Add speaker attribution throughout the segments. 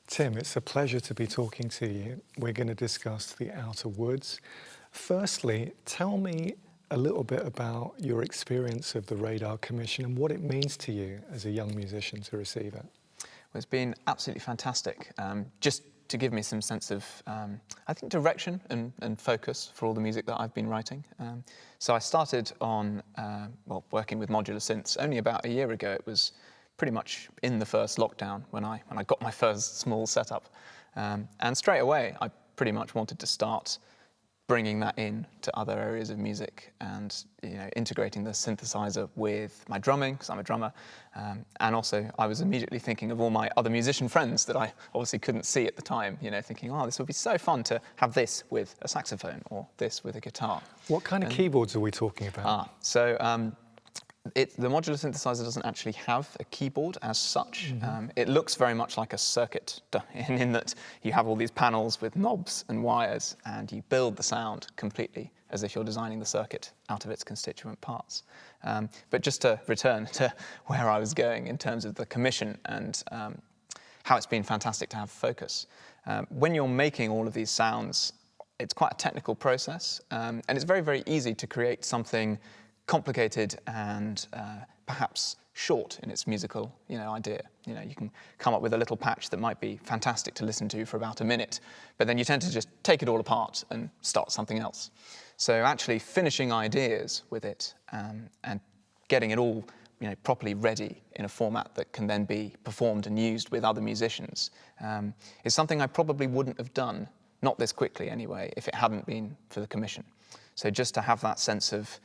Speaker 1: Tim, it's a pleasure to be talking to you. We're going to discuss the Outer Woods. Firstly, tell me a little bit about your experience of the Radar Commission and what it means to you as a young musician to receive it.
Speaker 2: Well, it's been absolutely fantastic, just to give me some sense of, I think, direction and focus for all the music that I've been writing. So I started on, working with modular synths only about a year ago. It was pretty much in the first lockdown when I got my first small setup. And straight away, I pretty much wanted to start bringing that in to other areas of music and integrating the synthesizer with my drumming, because I'm a drummer. And also, I was immediately thinking of all my other musician friends that I obviously couldn't see at the time, thinking, oh, this would be so fun to have this with a saxophone or this with a guitar.
Speaker 1: What kind of keyboards are we talking about?
Speaker 2: The modular synthesizer doesn't actually have a keyboard as such. It looks very much like a circuit in that you have all these panels with knobs and wires, and you build the sound completely as if you're designing the circuit out of its constituent parts. But just to return to where I was going in terms of the commission and how it's been fantastic to have focus. When you're making all of these sounds, it's quite a technical process, and it's very, very easy to create something complicated and perhaps short in its musical, idea. You can come up with a little patch that might be fantastic to listen to for about a minute, but then you tend to just take it all apart and start something else. So actually finishing ideas with it and getting it all, properly ready in a format that can then be performed and used with other musicians is something I probably wouldn't have done, not this quickly anyway, if it hadn't been for the commission. So just to have that sense of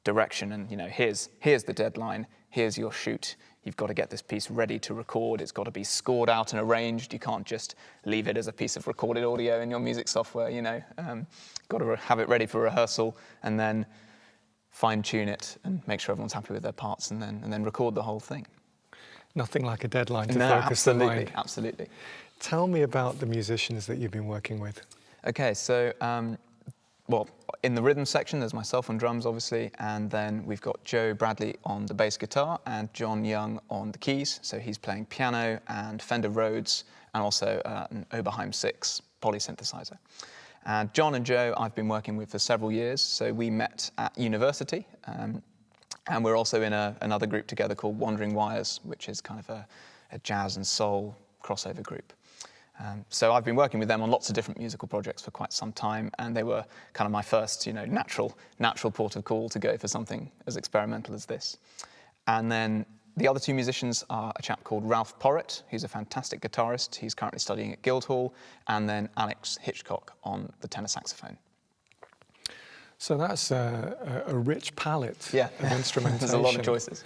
Speaker 2: direction and here's the deadline, here's your shoot, you've got to get this piece ready to record, it's got to be scored out and arranged, you can't just leave it as a piece of recorded audio in your music software, got to have it ready for rehearsal and then fine-tune it and make sure everyone's happy with their parts and then record the whole thing.
Speaker 1: Nothing like a deadline to focus the mind.
Speaker 2: Absolutely.
Speaker 1: Tell me about the musicians that you've been working with.
Speaker 2: Okay, so in the rhythm section, there's myself on drums, obviously, and then we've got Joe Bradley on the bass guitar and John Young on the keys. So he's playing piano and Fender Rhodes and also an Oberheim 6 polysynthesizer. And John and Joe I've been working with for several years. So we met at university, and we're also in another group together called Wandering Wires, which is kind of a jazz and soul crossover group. So I've been working with them on lots of different musical projects for quite some time, and they were kind of my first, natural port of call to go for something as experimental as this. And then the other two musicians are a chap called Ralph Porritt, who's a fantastic guitarist. He's currently studying at Guildhall, and then Alex Hitchcock on the tenor saxophone.
Speaker 1: So that's a rich palette of instrumentation.
Speaker 2: There's a lot of choices.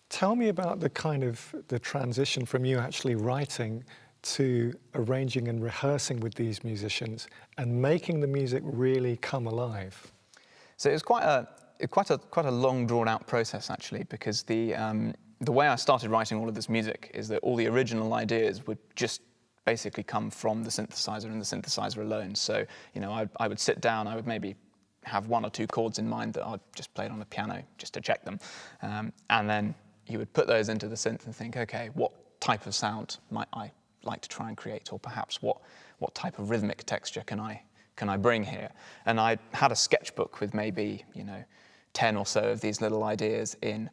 Speaker 1: Tell me about the transition from you actually writing to arranging and rehearsing with these musicians and making the music really come alive.
Speaker 2: So it was quite a long, drawn-out process actually, because the way I started writing all of this music is that all the original ideas would just basically come from the synthesizer and the synthesizer alone. So I would sit down, I would maybe have one or two chords in mind that I'd just played on the piano just to check them, and then you would put those into the synth and think, okay, what type of sound might I like to try and create, or perhaps what type of rhythmic texture can I bring here? And I had a sketchbook with maybe 10 or so of these little ideas in,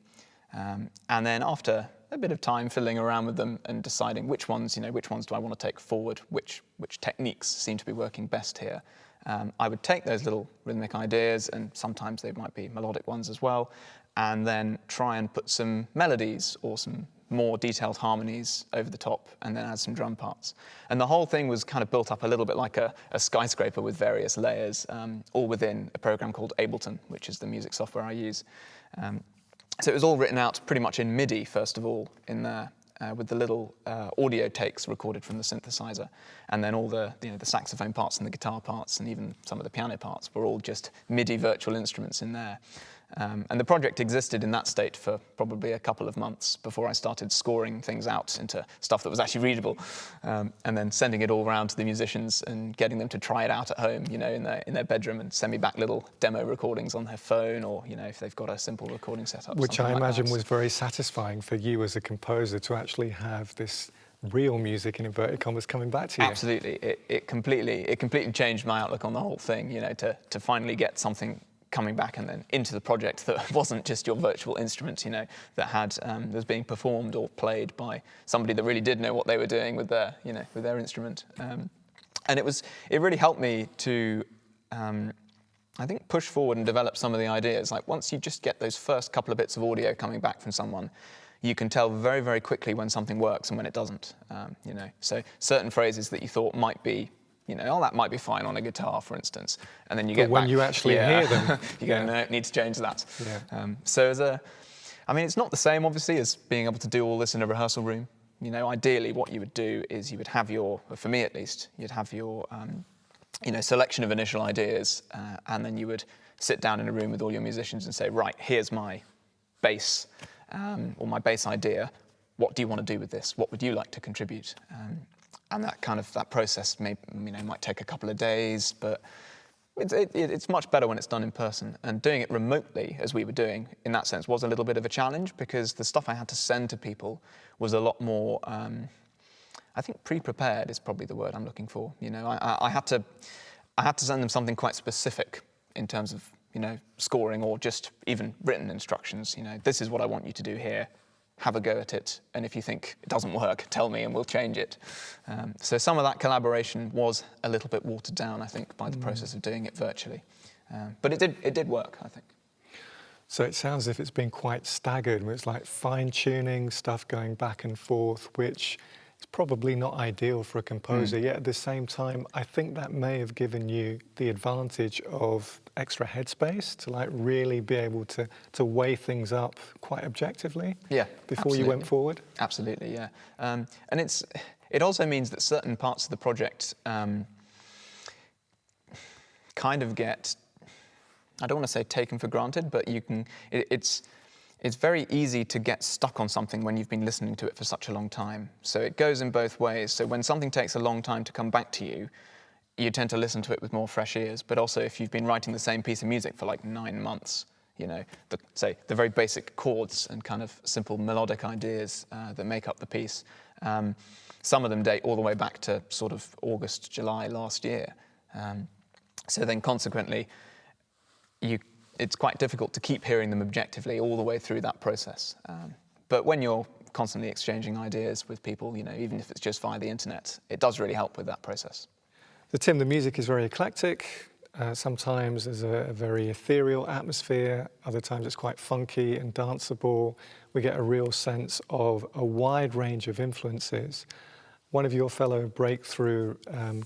Speaker 2: and then after a bit of time fiddling around with them and deciding which ones do I want to take forward, which techniques seem to be working best here, I would take those little rhythmic ideas, and sometimes they might be melodic ones as well, and then try and put some melodies or some more detailed harmonies over the top, and then add some drum parts. And the whole thing was kind of built up a little bit like a skyscraper with various layers, all within a program called Ableton, which is the music software I use. So it was all written out pretty much in MIDI, first of all, in there, with the little audio takes recorded from the synthesizer. And then all the saxophone parts and the guitar parts and even some of the piano parts were all just MIDI virtual instruments in there. And the project existed in that state for probably a couple of months before I started scoring things out into stuff that was actually readable, and then sending it all around to the musicians and getting them to try it out at home, in their bedroom, and send me back little demo recordings on their phone, or if they've got a simple recording setup.
Speaker 1: Which I imagine was very satisfying for you as a composer to actually have this real music in inverted commas coming back to you.
Speaker 2: Absolutely, it completely changed my outlook on the whole thing. You know, to finally get something coming back and then into the project that wasn't just your virtual instrument, you know, that had that was being performed or played by somebody that really did know what they were doing with their, you know, with their instrument. And it really helped me to, I think, push forward and develop some of the ideas. Like once you just get those first couple of bits of audio coming back from someone, you can tell very, very quickly when something works and when it doesn't. You know, so certain phrases that you thought might be, you know, oh, that might be fine on a guitar, for instance, and then you get
Speaker 1: when
Speaker 2: back,
Speaker 1: you actually hear them,
Speaker 2: you go, no, need to change that.
Speaker 1: Yeah.
Speaker 2: So I mean, it's not the same, obviously, as being able to do all this in a rehearsal room. You know, ideally, what you would do is you would have your, for me at least, you'd have your, you know, selection of initial ideas, and then you would sit down in a room with all your musicians and say, right, here's my bass, or my bass idea. What do you want to do with this? What would you like to contribute? And that process might take a couple of days, but it's much better when it's done in person. And doing it remotely, as we were doing, in that sense, was a little bit of a challenge because the stuff I had to send to people was a lot more, I think pre-prepared is probably the word I'm looking for. You know, I had to send them something quite specific in terms of, you know, scoring or just even written instructions. You know, this is what I want you to do here. Have a go at it, and if you think it doesn't work, tell me and we'll change it. So some of that collaboration was a little bit watered down, I think, by the process of doing it virtually. But it did work, I think.
Speaker 1: So it sounds as if it's been quite staggered, where it's like fine-tuning, stuff going back and forth, which is probably not ideal for a composer. Yet at the same time, I think that may have given you the advantage of extra headspace to like really be able to weigh things up quite objectively.
Speaker 2: Yeah,
Speaker 1: before
Speaker 2: absolutely.
Speaker 1: You went forward.
Speaker 2: Absolutely, yeah. And it also means that certain parts of the project kind of get, I don't want to say taken for granted, but you can. It's very easy to get stuck on something when you've been listening to it for such a long time. So it goes in both ways. So when something takes a long time to come back to you, you tend to listen to it with more fresh ears. But also if you've been writing the same piece of music for like 9 months, you know, the very basic chords and kind of simple melodic ideas that make up the piece, some of them date all the way back to sort of August, July last year. So then consequently, it's quite difficult to keep hearing them objectively all the way through that process. But when you're constantly exchanging ideas with people, you know, even if it's just via the internet, it does really help with that process.
Speaker 1: So Tim, the music is very eclectic. Sometimes there's a very ethereal atmosphere. Other times it's quite funky and danceable. We get a real sense of a wide range of influences. One of your fellow Breakthrough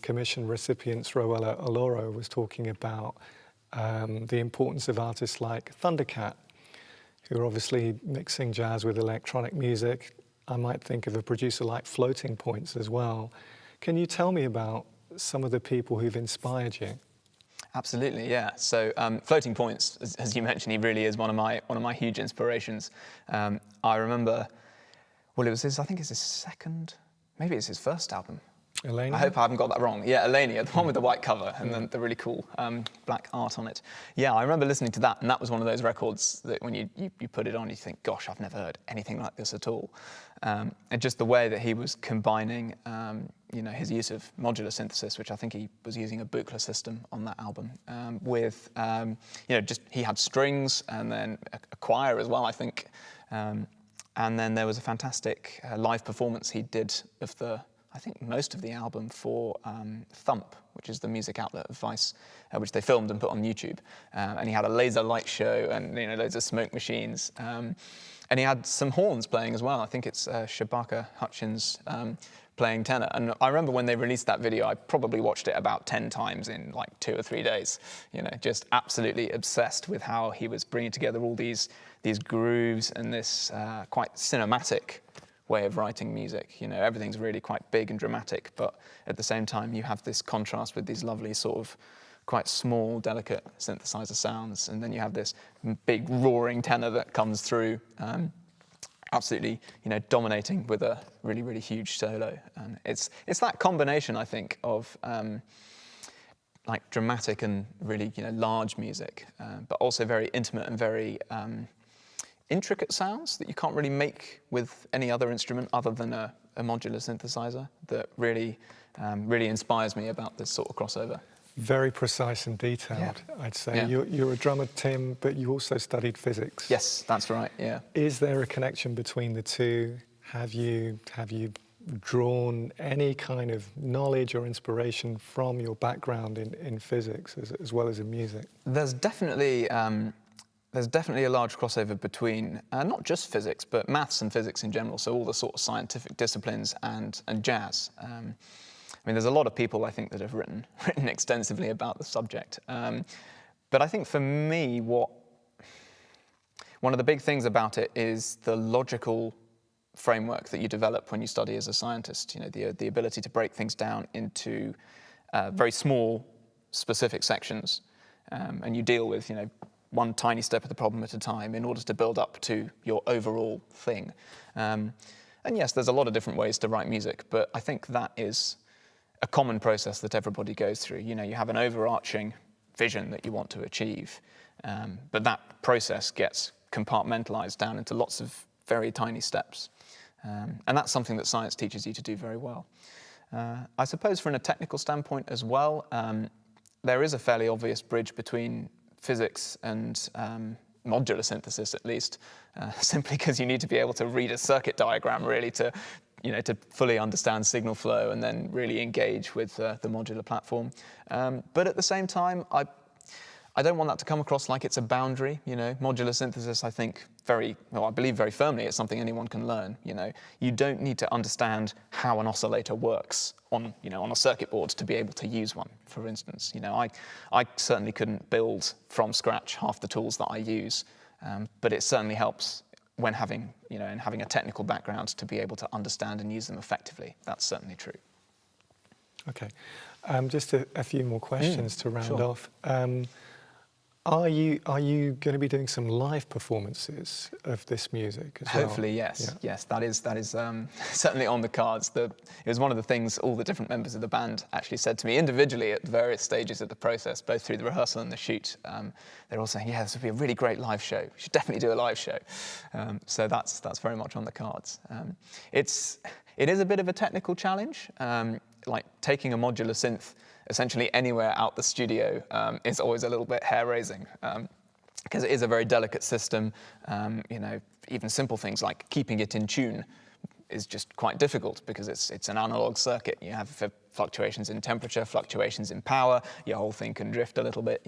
Speaker 1: Commission recipients, Roella Oloro, was talking about the importance of artists like Thundercat, who are obviously mixing jazz with electronic music. I might think of a producer like Floating Points as well. Can you tell me about some of the people who've inspired you?
Speaker 2: Absolutely, yeah. So Floating Points, as you mentioned, he really is one of my huge inspirations. I remember, well, I think it's his second, maybe it's his first album.
Speaker 1: Elenia?
Speaker 2: I hope I haven't got that wrong. Yeah, Elenia, the one with the white cover and then the really cool black art on it. Yeah, I remember listening to that, and that was one of those records that when you put it on, you think, gosh, I've never heard anything like this at all. And just the way that he was combining, you know, his use of modular synthesis, which I think he was using a Buchla system on that album, with, you know, just he had strings and then a choir as well, I think. And then there was a fantastic live performance he did of I think most of the album for Thump, which is the music outlet of Vice, which they filmed and put on YouTube. And he had a laser light show and, you know, loads of smoke machines. And he had some horns playing as well. I think it's Shabaka Hutchins playing tenor. And I remember when they released that video, I probably watched it about 10 times in like 2 or 3 days. You know, just absolutely obsessed with how he was bringing together all these grooves and this quite cinematic way of writing music. You know, everything's really quite big and dramatic, but at the same time you have this contrast with these lovely sort of quite small, delicate synthesizer sounds, and then you have this big roaring tenor that comes through, absolutely, you know, dominating with a really, really huge solo. And it's that combination, I think, of like dramatic and really, you know, large music, but also very intimate and very intricate sounds that you can't really make with any other instrument other than a a modular synthesizer that really, really inspires me about this sort of crossover.
Speaker 1: Very precise and detailed, I'd say.
Speaker 2: Yeah.
Speaker 1: You're a drummer, Tim, but you also studied physics.
Speaker 2: Yes, that's right, yeah.
Speaker 1: Is there a connection between the two? Have you drawn any kind of knowledge or inspiration from your background in physics as well as in music?
Speaker 2: There's definitely a large crossover between not just physics, but maths and physics in general, so all the sort of scientific disciplines and jazz. I mean, there's a lot of people, I think, that have written extensively about the subject. But I think for me, one of the big things about it is the logical framework that you develop when you study as a scientist. You know, the ability to break things down into very small, specific sections, and you deal with, you know, one tiny step of the problem at a time in order to build up to your overall thing. And yes, there's a lot of different ways to write music, but I think that is a common process that everybody goes through. You know, you have an overarching vision that you want to achieve, but that process gets compartmentalized down into lots of very tiny steps. And that's something that science teaches you to do very well. I suppose from a technical standpoint as well, there is a fairly obvious bridge between physics and modular synthesis, at least, simply because you need to be able to read a circuit diagram really to fully understand signal flow and then really engage with the modular platform. But at the same time, I don't want that to come across like it's a boundary. You know, modular synthesis, I think I believe very firmly it's something anyone can learn. You know, you don't need to understand how an oscillator works on a circuit board to be able to use one, for instance. You know, I certainly couldn't build from scratch half the tools that I use, but it certainly helps when having a technical background to be able to understand and use them effectively. That's certainly true.
Speaker 1: Okay, just a few more questions to round
Speaker 2: sure.
Speaker 1: off. Are you going to be doing some live performances of this music as well?
Speaker 2: Hopefully, yes.
Speaker 1: Yeah.
Speaker 2: Yes, that is certainly on the cards. It was one of the things all the different members of the band actually said to me individually at various stages of the process, both through the rehearsal and the shoot. They're all saying, "Yeah, this would be a really great live show. You should definitely do a live show." So that's very much on the cards. It is a bit of a technical challenge, like taking a modular synth essentially anywhere out the studio is always a little bit hair-raising because it is a very delicate system. Even simple things like keeping it in tune is just quite difficult because it's an analog circuit. You have fluctuations in temperature, fluctuations in power. Your whole thing can drift a little bit,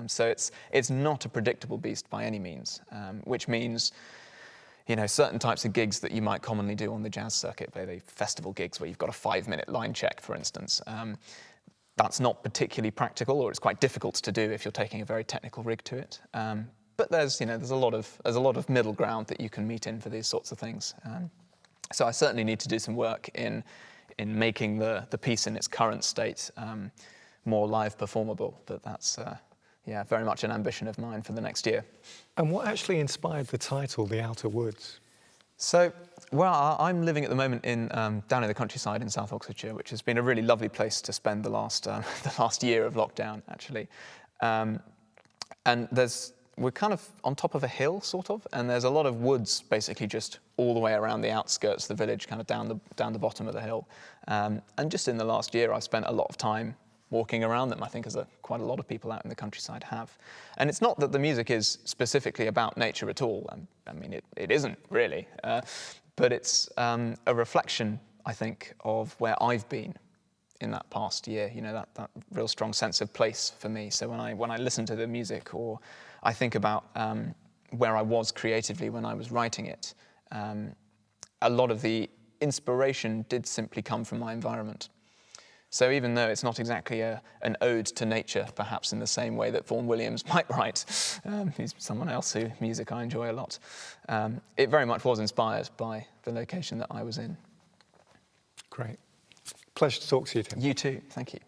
Speaker 2: So it's not a predictable beast by any means, which means certain types of gigs that you might commonly do on the jazz circuit, the festival gigs where you've got a 5-minute line check, for instance. That's not particularly practical, or it's quite difficult to do if you're taking a very technical rig to it. But there's a lot of middle ground that you can meet in for these sorts of things. So I certainly need to do some work in making the piece in its current state more live performable. But that's very much an ambition of mine for the next year.
Speaker 1: And what actually inspired the title, The Outer Woods?
Speaker 2: So, I'm living at the moment down in the countryside in South Oxfordshire, which has been a really lovely place to spend the last year of lockdown, actually. And we're kind of on top of a hill, sort of, and there's a lot of woods, basically just all the way around the outskirts of the village, kind of down the bottom of the hill. And just in the last year, I've spent a lot of time walking around them, I think, as quite a lot of people out in the countryside have. And it's not that the music is specifically about nature at all. I mean, it isn't really. But it's a reflection, I think, of where I've been in that past year. That real strong sense of place for me. So when I listen to the music, or I think about where I was creatively when I was writing it, a lot of the inspiration did simply come from my environment. So even though it's not exactly an ode to nature, perhaps in the same way that Vaughan Williams might write, he's someone else whose music I enjoy a lot, it very much was inspired by the location that I was in.
Speaker 1: Great. Pleasure to talk to you, Tim.
Speaker 2: You too. Thank you.